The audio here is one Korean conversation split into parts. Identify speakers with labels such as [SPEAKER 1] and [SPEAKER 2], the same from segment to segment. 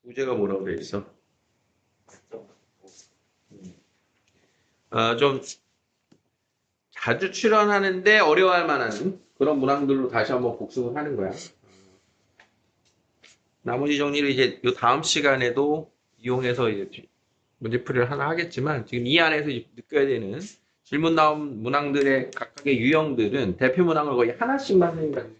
[SPEAKER 1] 부제가 뭐라고 돼 있어? 좀 자주 출연하는데 어려워할 만한 그런 문항들로 다시 한번 복습을 하는 거야. 나머지 정리를 이제 요 다음 시간에도 이용해서 이제 문제풀이를 하나 하겠지만 지금 이 안에서 이제 느껴야 되는 질문 나온 문항들의 각각의 유형들은 대표 문항을 거의 하나씩만 선생님이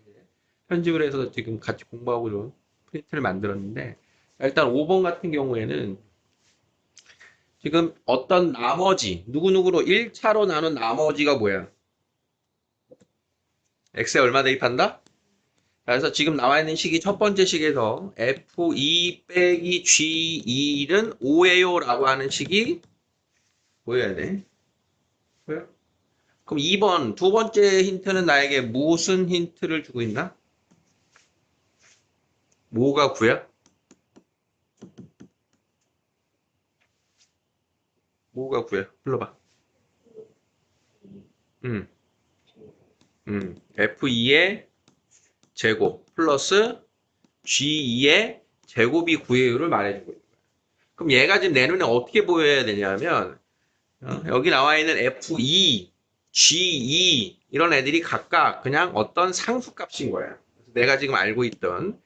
[SPEAKER 1] 편집을 해서 지금 같이 공부하고 좀 프린트를 만들었는데 일단 5번 같은 경우에는 지금 어떤 나머지 누구누구로 1차로 나눈 나머지가 뭐야? x에 얼마 대입한다? 그래서 지금 나와 있는 식이 첫 번째 식에서 f2 빼기 g1은 5예요 라고 하는 식이 보여야 돼. 보여? 그럼 2번 두 번째 힌트는 나에게 무슨 힌트를 주고 있나? 뭐가 9야? 뭐가 9야? 불러봐. f2의 제곱 플러스 g2의 제곱이 9예요를 말해주고 있는 거야. 그럼 얘가 지금 내 눈에 어떻게 보여야 되냐면 여기 나와 있는 f2, g2 이런 애들이 각각 그냥 어떤 상수값인 거야. 내가 지금 알고 있던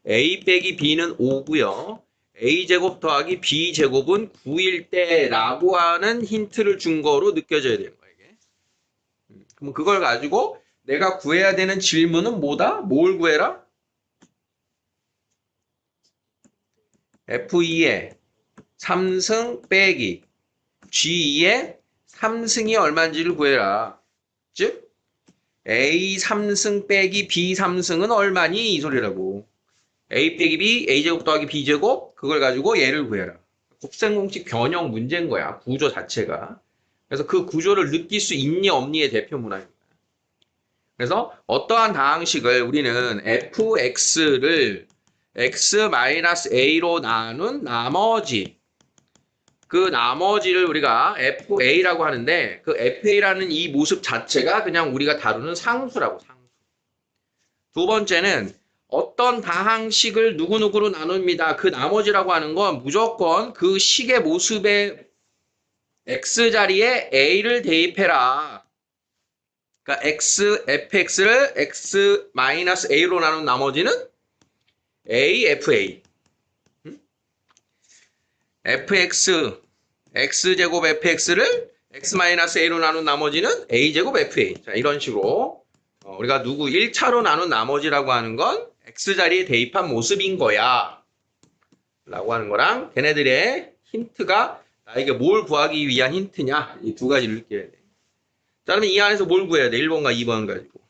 [SPEAKER 1] a 빼기 b는 5고요. a제곱 더하기 b제곱은 9일 때라고 하는 힌트를 준 거로 느껴져야 되는 거야. 이게. 그럼 그걸 가지고 내가 구해야 되는 질문은 뭐다? 뭘 구해라? f2의 3승 빼기 g2의 3승이 얼마인지를 구해라. 즉 a 3승 빼기 b 3승은 얼마니? 이 소리라고. a 빼기 b, a제곱 더하기 b제곱 그걸 가지고 얘를 구해라. 곱셈공식 변형 문제인 거야. 구조 자체가. 그래서 그 구조를 느낄 수 있니 없니의 대표 문항입니다. 그래서 어떠한 다항식을 우리는 fx를 x-a로 나눈 나머지 그 나머지를 우리가 fa라고 하는데 그 fa라는 이 모습 자체가 그냥 우리가 다루는 상수라고. 상수. 두 번째는 어떤 다항식을 누구누구로 나눕니다. 그 나머지라고 하는 건 무조건 그 식의 모습의 x자리에 a를 대입해라. 그러니까 fx를 x-a로 나눈 나머지는 a, fa. fx, x제곱 fx를 x-a로 나눈 나머지는 a제곱 fa. 자, 이런 식으로 우리가 누구 1차로 나눈 나머지라고 하는 건 x자리에 대입한 모습인 거야. 라고 하는 거랑 걔네들의 힌트가 나에게 뭘 구하기 위한 힌트냐. 이 두 가지를 느껴야 돼. 자, 그러면 이 안에서 뭘 구해야 돼? 1번과 2번 가지고.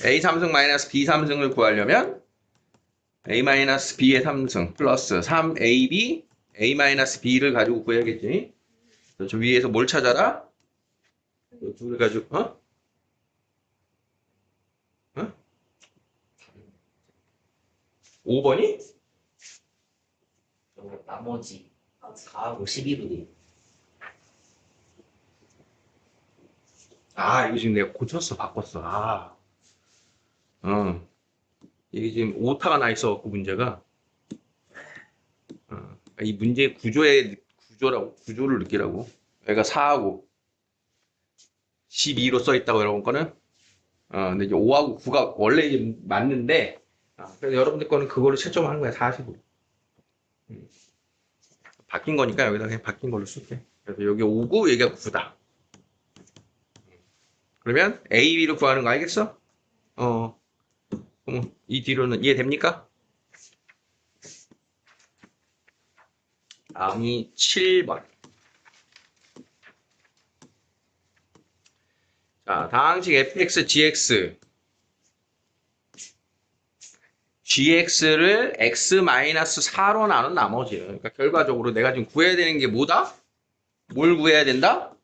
[SPEAKER 1] a 3승 마이너스 b 3승을 구하려면 a 마이너스 b의 3승 플러스 3ab a 마이너스 b를 가지고 구해야겠지. 저 위에서 뭘 찾아라? 이 둘을 가지고 5번이?
[SPEAKER 2] 나머지 4하고 12분이
[SPEAKER 1] 이거 지금 내가 고쳤어, 바꿨어. 이게 지금 오타가 나 있어갖고 문제가 이 문제 구조를 느끼라고. 얘가 4하고 12로 써 있다고 여러분 거는. 근데 이제 5하고 9가 원래 이제 맞는데, 그래서 여러분들 거는 그거를 채점하는 거야, 40으로. 바뀐 거니까 여기다 그냥 바뀐 걸로 쓸게. 그래서 여기 5고 여기가 9다. 그러면 A, B를 구하는 거 알겠어? 그럼 이 뒤로는 이해됩니까? 다음이 7번. 자, 다항식 fx, gx. gx를 x-4로 나눈 나머지는. 그러니까 결과적으로 내가 지금 구해야 되는 게 뭐다? 뭘 구해야 된다?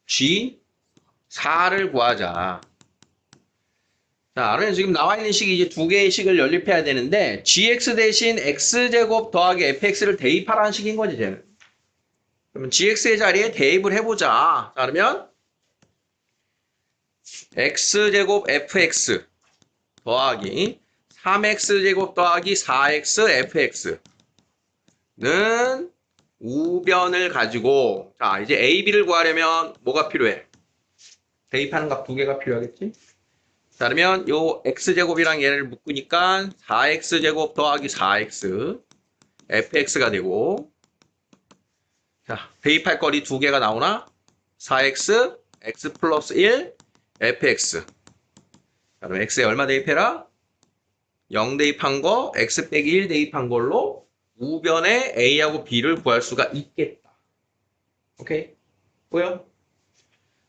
[SPEAKER 1] g4를 구하자. 자, 그러면 지금 나와 있는 식이 이제 두 개의 식을 연립해야 되는데 gx 대신 x제곱 더하기 fx를 대입하라는 식인 거지, 쟤는. 그러면 gx의 자리에 대입을 해보자. 자, 그러면 x제곱 fx 더하기 3x제곱 더하기 4x fx는 우변을 가지고, 자, 이제 a, b를 구하려면 뭐가 필요해? 대입하는 값 두 개가 필요하겠지? 자, 그러면 요 x제곱이랑 얘를 묶으니까 4x제곱 더하기 4x fx가 되고, 자, 대입할 거리 두 개가 나오나? 4x, x 플러스 1, fx. 자, 그럼 x에 얼마 대입해라? 0 대입한 거, x 빼기 1 대입한 걸로 우변에 a하고 b를 구할 수가 있겠다. 오케이? 보여?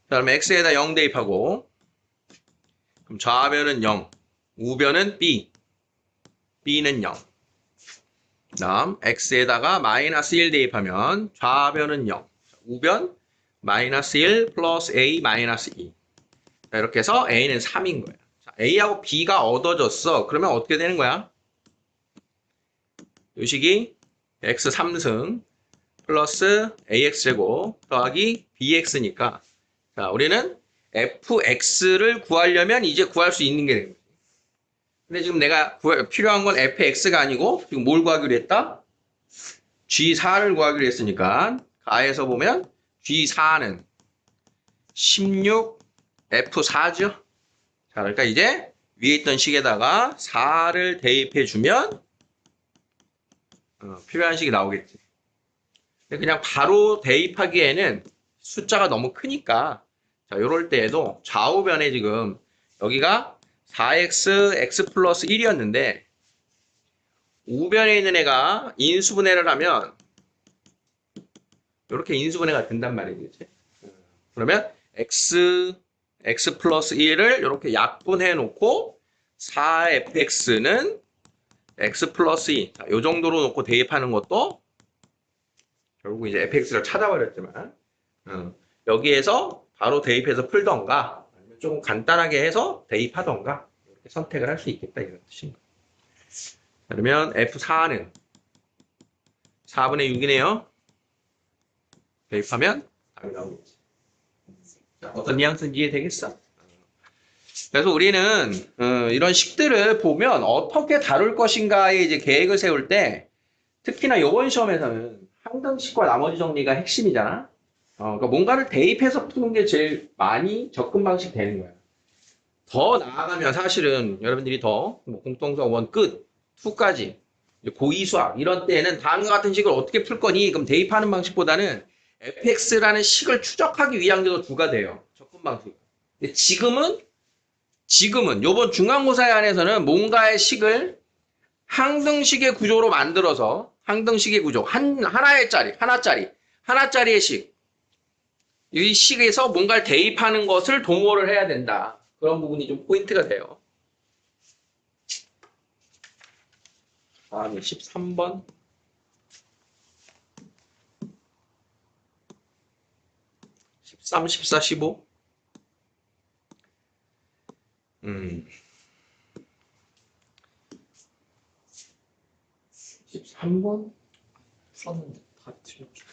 [SPEAKER 1] 자, 그럼 x에다 0 대입하고, 그럼 좌변은 0, 우변은 b, b는 0. 다음 x에다가 마이너스 1 대입하면 좌변은 0, 우변 마이너스 1 플러스 a 마이너스 2. 자, 이렇게 해서 a는 3인 거야. 자, a하고 b가 얻어졌어. 그러면 어떻게 되는 거야? 이 식이 x 3승 플러스 ax제곱 더하기 bx니까, 자, 우리는 fx를 구하려면 이제 구할 수 있는 게 되는 거지. 근데 지금 내가 필요한 건 fx가 아니고 지금 뭘 구하기로 했다? g4를 구하기로 했으니까 가에서 보면 g4는 16 f4죠. 자, 그러니까 이제 위에 있던 식에다가 4를 대입해 주면 필요한 식이 나오겠지. 근데 그냥 바로 대입하기에는 숫자가 너무 크니까, 자, 요럴 때에도 좌우변에 지금 여기가 4x x 플러스 1이었는데 우변에 있는 애가 인수분해를 하면 이렇게 인수분해가 된단 말이지. 그러면 x 플러스 1을 이렇게 약분해 놓고 4fx는 x 플러스 2. 자, 요 정도로 놓고 대입하는 것도 결국 이제 fx를 찾아버렸지만, 여기에서 바로 대입해서 풀던가 아니면 조금 간단하게 해서 대입하던가 이렇게 선택을 할 수 있겠다 이런 뜻입니다. 그러면 f4는 4분의 6이네요. 대입하면 답이 나오겠지. 자, 어떤 뉘앙스인지 이해되겠어? 그래서 우리는 이런 식들을 보면 어떻게 다룰 것인가에 이제 계획을 세울 때, 특히나 이번 시험에서는 항등식과 나머지 정리가 핵심이잖아. 그러니까 뭔가를 대입해서 푸는 게 제일 많이 접근 방식 되는 거야. 더 나아가면 사실은 여러분들이 더 공통수학 1 끝, 2까지 고2 수학 이런 때에는 다음과 같은 식을 어떻게 풀 거니? 그럼 대입하는 방식보다는 fx라는 식을 추적하기 위한 게 더 주가 돼요. 접근 방식. 근데 지금은 요번 중간고사에 한해서는 뭔가의 식을 항등식의 구조로 만들어서, 항등식의 구조 하나짜리의 식, 이 식에서 뭔가를 대입하는 것을 동호를 해야 된다. 그런 부분이 좀 포인트가 돼요. 다음에 13번. 13, 14, 15. 13번?
[SPEAKER 2] 풀었는데 다 틀렸죠.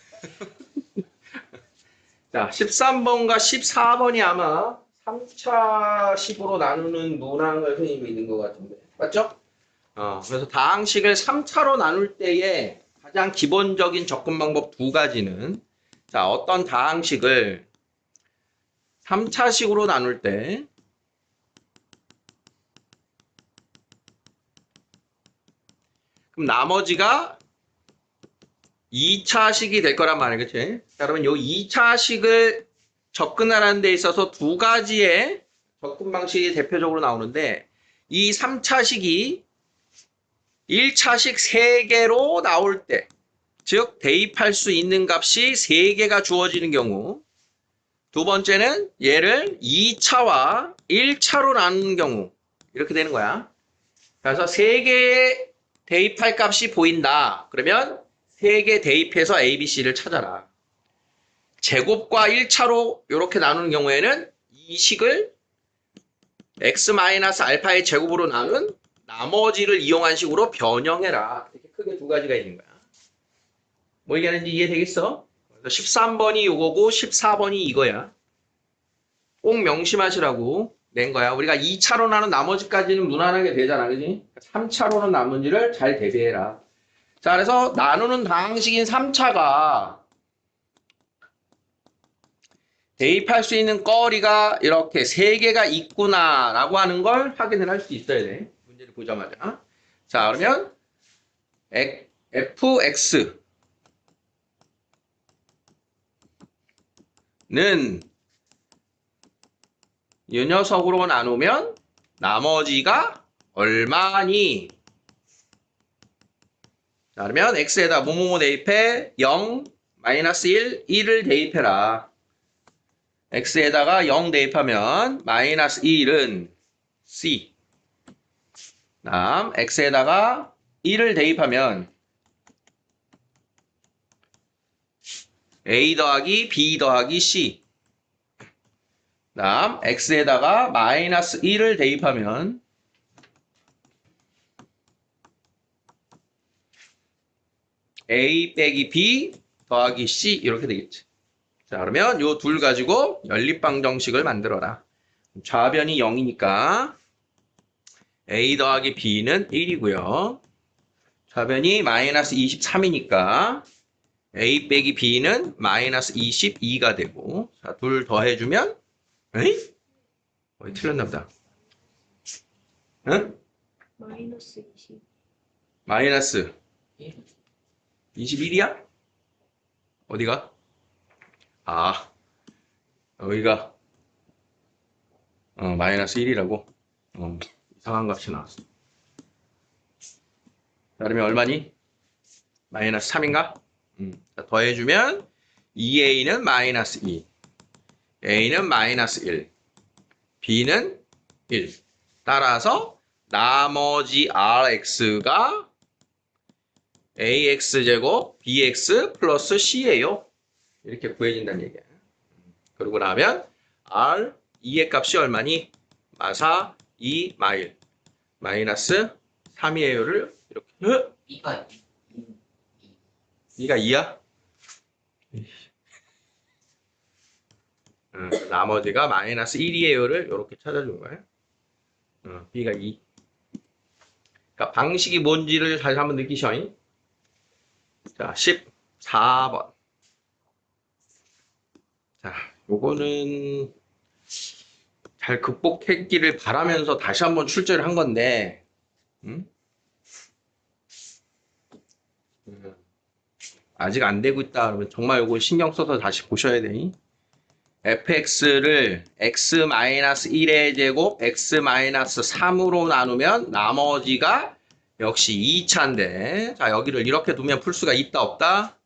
[SPEAKER 1] 자, 13번과 14번이 아마 3차 식으로 나누는 문항을 선생님이 있는 것 같은데. 맞죠? 그래서 다항식을 3차로 나눌 때의 가장 기본적인 접근 방법 두 가지는, 자, 어떤 다항식을 3차식으로 나눌 때 그럼 나머지가 2차식이 될 거란 말이에요. 그치? 자, 그러면 이 2차식을 접근하는 데 있어서 두 가지의 접근 방식이 대표적으로 나오는데, 이 3차식이 1차식 3개로 나올 때, 즉 대입할 수 있는 값이 3개가 주어지는 경우, 두 번째는 얘를 2차와 1차로 나누는 경우, 이렇게 되는 거야. 그래서 3개의 대입할 값이 보인다. 그러면 3개 대입해서 A, B, C를 찾아라. 제곱과 1차로 이렇게 나누는 경우에는 이 식을 x-알파의 제곱으로 나눈 나머지를 이용한 식으로 변형해라. 이렇게 크게 두 가지가 있는 거야. 뭐 얘기하는지 이해되겠어? 13번이 이거고 14번이 이거야. 꼭 명심하시라고. 낸 거야. 우리가 2차로 나눈 나머지까지는 무난하게 되잖아. 그지? 3차로는 나머지를 잘 대비해라. 자, 그래서 나누는 방식인 3차가 대입할 수 있는 거리가 이렇게 3개가 있구나라고 하는 걸 확인을 할 수 있어야 돼. 문제를 보자마자. 자, 그러면 fx는 이 녀석으로 나누면 나머지가 얼마니? 자, 그러면 x에다 뭐뭐뭐 대입해 0, 마이너스 1, 1을 대입해라. x에다가 0 대입하면 마이너스 1은 c. 다음 x에다가 1을 대입하면 a 더하기 b 더하기 c. 다음 x에다가 마이너스 1을 대입하면 a 빼기 b 더하기 c 이렇게 되겠지. 자, 그러면 요 둘 가지고 연립방정식을 만들어라. 좌변이 0이니까 a 더하기 b는 1이고요. 좌변이 마이너스 23이니까 a 빼기 b는 마이너스 22가 되고, 자, 둘 더해주면 에이? 틀렸나 보다. 응?
[SPEAKER 3] 마이너스 20.
[SPEAKER 1] 마이너스 21이야? 어디가? 아, 여기가 마이너스 1이라고? 이상한 값이 나왔어. 자, 그러면 얼마니? 마이너스 3인가? 자, 더해주면 2a는 마이너스 2, a는 마이너스 1, b는 1. 따라서 나머지 rx가 ax제곱 bx 플러스 c예요. 이렇게 구해진다는 얘기야. 그러고 나면 r 2의 값이 얼마니? 마사 2 마일 마이너스 3이에요를 이렇게.
[SPEAKER 2] B가
[SPEAKER 1] 2가 2야? 나머지가 마이너스 1이에요를 이렇게 찾아준 거야. b가 2. 그러니까 방식이 뭔지를 다시 한번 느끼셔. 자, 14번. 자, 요거는 잘 극복했기를 바라면서 다시 한번 출제를 한 건데, 아직 안 되고 있다 그러면 정말 요거 신경 써서 다시 보셔야 되니? fx를 x-1의 제곱 x-3으로 나누면 나머지가 역시 2차인데, 자, 여기를 이렇게 두면 풀 수가 있다 없다?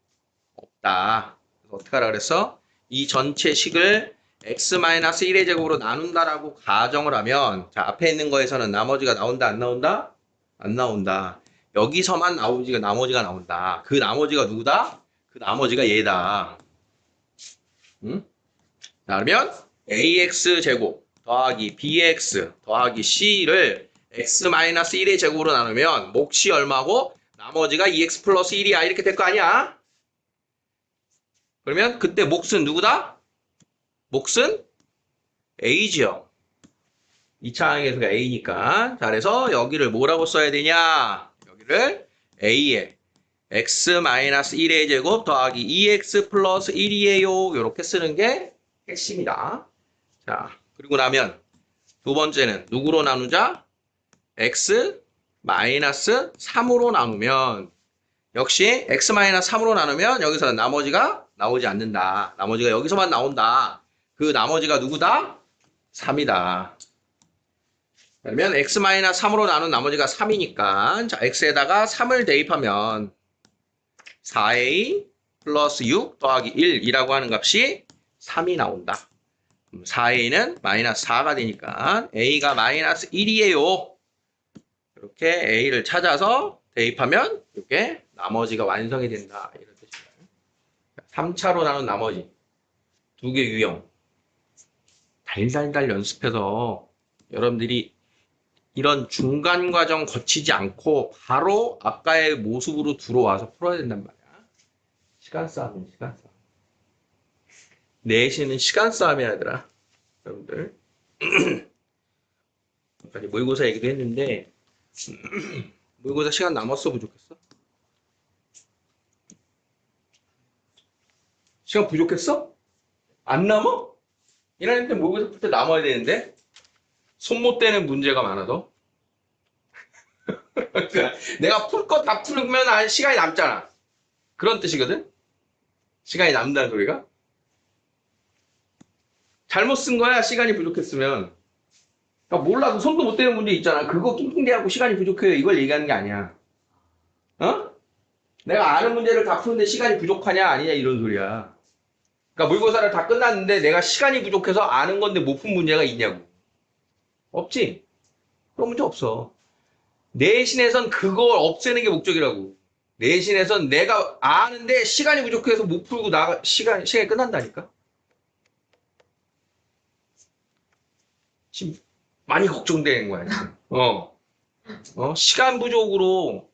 [SPEAKER 1] 없다. 그래서 어떻게 하라 그랬어? 이 전체 식을 x-1의 제곱으로 나눈다라고 가정을 하면, 자, 앞에 있는 거에서는 나머지가 나온다 안 나온다? 안 나온다. 여기서만 나머지가 나온다. 그 나머지가 누구다? 그 나머지가 얘다. 응? 자, 그러면 ax 제곱 더하기 bx 더하기 c를 x-1의 제곱으로 나누면 몫이 얼마고 나머지가 2x 플러스 1이야. 이렇게 될 거 아니야? 그러면 그때 몫은 누구다? 몫은 a지요. 2차 항에서가 a니까. 자, 그래서 여기를 뭐라고 써야 되냐? 여기를 a에 x-1의 제곱 더하기 2x 플러스 1이에요. 이렇게 쓰는 게 핵심이다. 자, 그리고 나면 두 번째는 누구로 나누자? x-3으로 나누면 역시 x-3으로 나누면 여기서는 나머지가 나오지 않는다. 나머지가 여기서만 나온다. 그 나머지가 누구다? 3이다. 그러면 x-3으로 나눈 나머지가 3이니까 자, x에다가 3을 대입하면 4a 플러스 6 더하기 1이라고 하는 값이 3이 나온다. 4a는 마이너스 4가 되니까 a가 마이너스 1이에요. 이렇게 a를 찾아서 대입하면 이렇게 나머지가 완성이 된다. 이런 뜻이에요. 3차로 나눈 나머지 두 개 유형 달달달 연습해서 여러분들이 이런 중간 과정 거치지 않고 바로 아까의 모습으로 들어와서 풀어야 된단 말이야. 시간 싸움이야, 시간 싸움. 내신은 시간 싸움이야, 얘들아. 여러분들. 전까지 모의고사 얘기도 했는데 모의고사 시간 남았어 부족했어? 시간 부족했어? 안 남아? 1학년 때 모의고사 풀 때 남아야 되는데 손 못 대는 문제가 많아서 그러니까 내가 풀 거 다 풀면 시간이 남잖아. 그런 뜻이거든? 시간이 남다는 소리가? 잘못 쓴 거야, 시간이 부족했으면. 그러니까 몰라서 손도 못 대는 문제 있잖아. 그거 낑낑대하고 시간이 부족해요. 이걸 얘기하는 게 아니야. 어? 내가 아는 문제를 다 푸는데 시간이 부족하냐, 아니냐, 이런 소리야. 그러니까 모의고사를 다 끝났는데 내가 시간이 부족해서 아는 건데 못 푼 문제가 있냐고. 없지? 그런 문제 없어. 내신에선 그걸 없애는 게 목적이라고. 내신에선 내가 아는데 시간이 부족해서 못 풀고 시간이 끝난다니까? 지금 많이 걱정되는 거야. 지금. 시간 부족으로,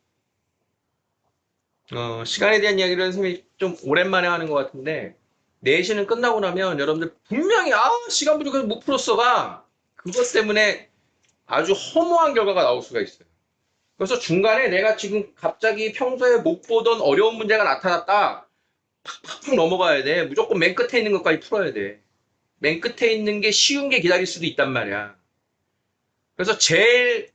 [SPEAKER 1] 시간에 대한 이야기를 선생님이 좀 오랜만에 하는 것 같은데, 내신은 끝나고 나면 여러분들 분명히, 시간 부족해서 못 풀었어가, 그것 때문에 아주 허무한 결과가 나올 수가 있어요. 그래서 중간에 내가 지금 갑자기 평소에 못 보던 어려운 문제가 나타났다. 팍팍팍 넘어가야 돼. 무조건 맨 끝에 있는 것까지 풀어야 돼. 맨 끝에 있는 게 쉬운 게 기다릴 수도 있단 말이야. 그래서 제일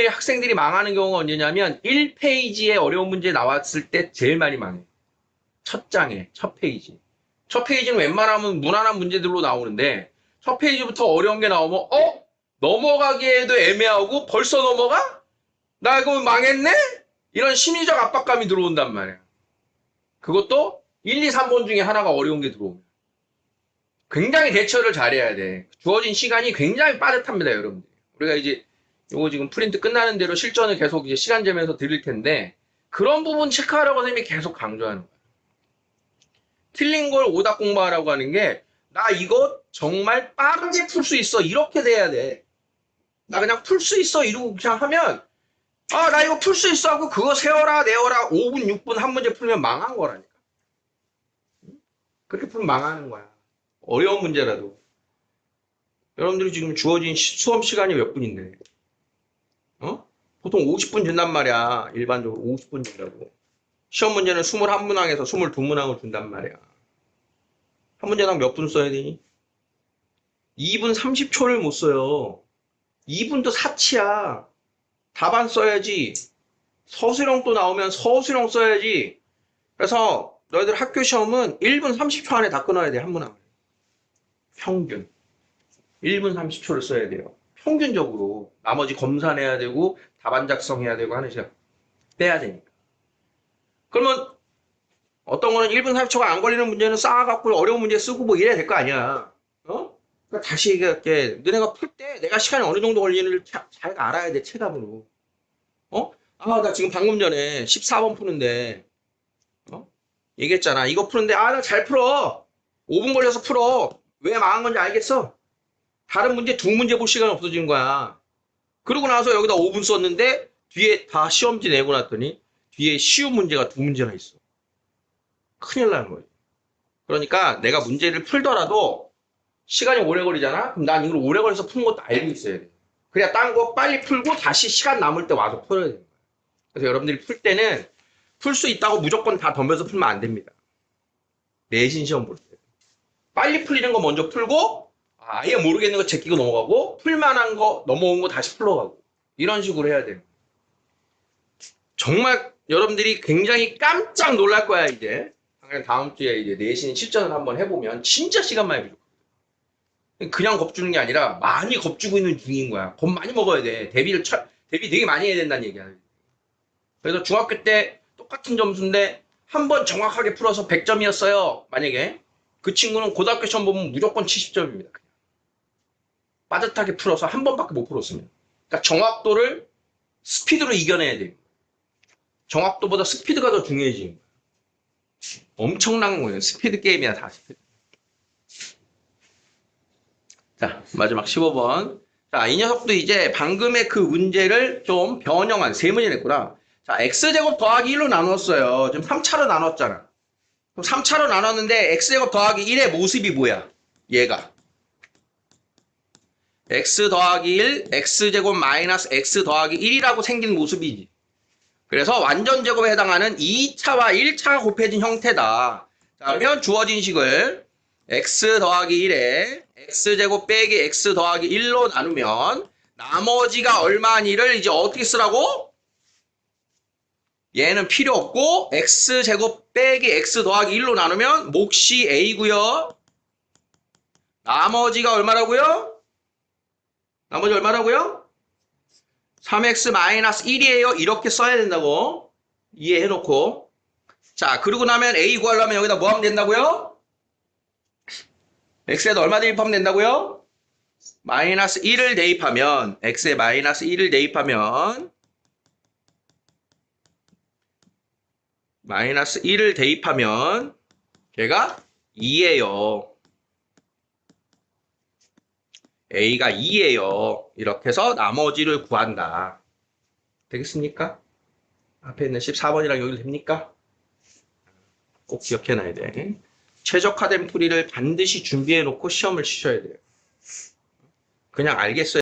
[SPEAKER 1] 학생들이 망하는 경우가 언제냐면 1페이지에 어려운 문제 나왔을 때 제일 많이 망해. 첫 장에, 첫 페이지. 첫 페이지는 웬만하면 무난한 문제들로 나오는데 첫 페이지부터 어려운 게 나오면 넘어가기에도 애매하고 벌써 넘어가? 나 이거 망했네? 이런 심리적 압박감이 들어온단 말이야. 그것도 1, 2, 3번 중에 하나가 어려운 게 들어오면. 굉장히 대처를 잘해야 돼. 주어진 시간이 굉장히 빠듯합니다, 여러분들. 우리가 이제 요거 지금 프린트 끝나는 대로 실전을 계속 이제 시간 재면서 드릴 텐데 그런 부분 체크하라고 선생님이 계속 강조하는 거야. 틀린 걸 오답 공부하라고 하는 게 나 이거 정말 빠르게 풀 수 있어. 이렇게 돼야 돼. 나 그냥 풀 수 있어. 이러고 그냥 하면 나 이거 풀 수 있어 하고 그거 세워라 내워라 5분 6분 한 문제 풀면 망한 거라니까. 그렇게 풀면 망하는 거야. 어려운 문제라도. 여러분들이 지금 주어진 수업 시간이 몇 분인데 보통 50분 준단 말이야. 일반적으로 50분 준다고. 시험 문제는 21문항에서 22문항을 준단 말이야. 한 문제당 몇 분 써야 되니? 2분 30초를 못 써요. 2분도 사치야. 답안 써야지. 서술형 또 나오면 서술형 써야지. 그래서 너희들 학교 시험은 1분 30초 안에 다 끊어야 돼. 한 문항을. 평균. 1분 30초를 써야 돼요. 평균적으로. 나머지 검사내야 되고 답안 작성해야 되고 하는 시간 빼야 되니까. 그러면 어떤 거는 1분 30초가 안 걸리는 문제는 쌓아갖고 어려운 문제 쓰고 뭐 이래야 될 거 아니야. 그러니까 다시 얘기할게. 너네가 풀 때 내가 시간이 어느 정도 걸리는지를 잘 알아야 돼. 체감으로. 나 지금 방금 전에 14번 푸는데 얘기했잖아. 이거 푸는데 나 잘 풀어. 5분 걸려서 풀어. 왜 망한 건지 알겠어? 다른 문제 두 문제 볼 시간이 없어진 거야. 그러고 나서 여기다 5분 썼는데 뒤에 다 시험지 내고 났더니 뒤에 쉬운 문제가 두 문제나 있어. 큰일 나는 거지. 그러니까 내가 문제를 풀더라도 시간이 오래 걸리잖아? 그럼 난 이걸 오래 걸려서 푸는 것도 알고 있어야 돼. 그래야 딴 거 빨리 풀고 다시 시간 남을 때 와서 풀어야 되는 거야. 그래서 여러분들이 풀 때는 풀 수 있다고 무조건 다 덤벼서 풀면 안 됩니다. 내신 시험 볼 때. 빨리 풀리는 거 먼저 풀고 아예 모르겠는 거 제끼고 넘어가고 풀만한 거 넘어온 거 다시 풀어가고 이런 식으로 해야 돼요. 정말 여러분들이 굉장히 깜짝 놀랄 거야 이제. 다음 주에 이제 내신 실전을 한번 해보면 진짜 시간 많이 부족해. 그냥 겁주는 게 아니라 많이 겁주고 있는 중인 거야. 겁 많이 먹어야 돼. 대비 되게 많이 해야 된다는 얘기야. 그래서 중학교 때 똑같은 점수인데 한 번 정확하게 풀어서 100점이었어요. 만약에 그 친구는 고등학교 시험 보면 무조건 70점입니다. 빠듯하게 풀어서 한 번밖에 못 풀었으면. 그러니까 정확도를 스피드로 이겨내야 돼요. 정확도보다 스피드가 더 중요해지는 거예요. 엄청난 거예요. 스피드 게임이야, 다 스피드. 자, 마지막 15번. 자, 이 녀석도 이제 방금의 그 문제를 좀 변형한 세 문제 냈구나. 자, x제곱 더하기 1로 나눴어요. 지금 3차로 나눴잖아. 그럼 3차로 나눴는데 x제곱 더하기 1의 모습이 뭐야? 얘가. x 더하기 1, x제곱 마이너스 x 더하기 1이라고 생긴 모습이지. 그래서 완전 제곱에 해당하는 2차와 1차가 곱해진 형태다. 자, 그러면 주어진 식을 x 더하기 1에 x제곱 빼기 x 더하기 1로 나누면 나머지가 얼마니를 이제 어떻게 쓰라고? 얘는 필요 없고 x제곱 빼기 x 더하기 1로 나누면 몫이 a고요. 나머지가 얼마라고요? 나머지 얼마라고요? 3x 마이너스 1이에요. 이렇게 써야 된다고. 이해해놓고. 자, 그러고 나면 a 구하려면 여기다 뭐 하면 된다고요? x에다 얼마 대입하면 된다고요? 마이너스 1을 대입하면 x에 마이너스 1을 대입하면 마이너스 1을 대입하면 걔가 2예요. a가 2예요. 이렇게 해서 나머지를 구한다. 되겠습니까? 앞에 있는 14번이랑 여기 됩니까? 꼭 기억해놔야 돼. 최적화된 풀이를 반드시 준비해놓고 시험을 치셔야 돼요. 그냥 알겠어요.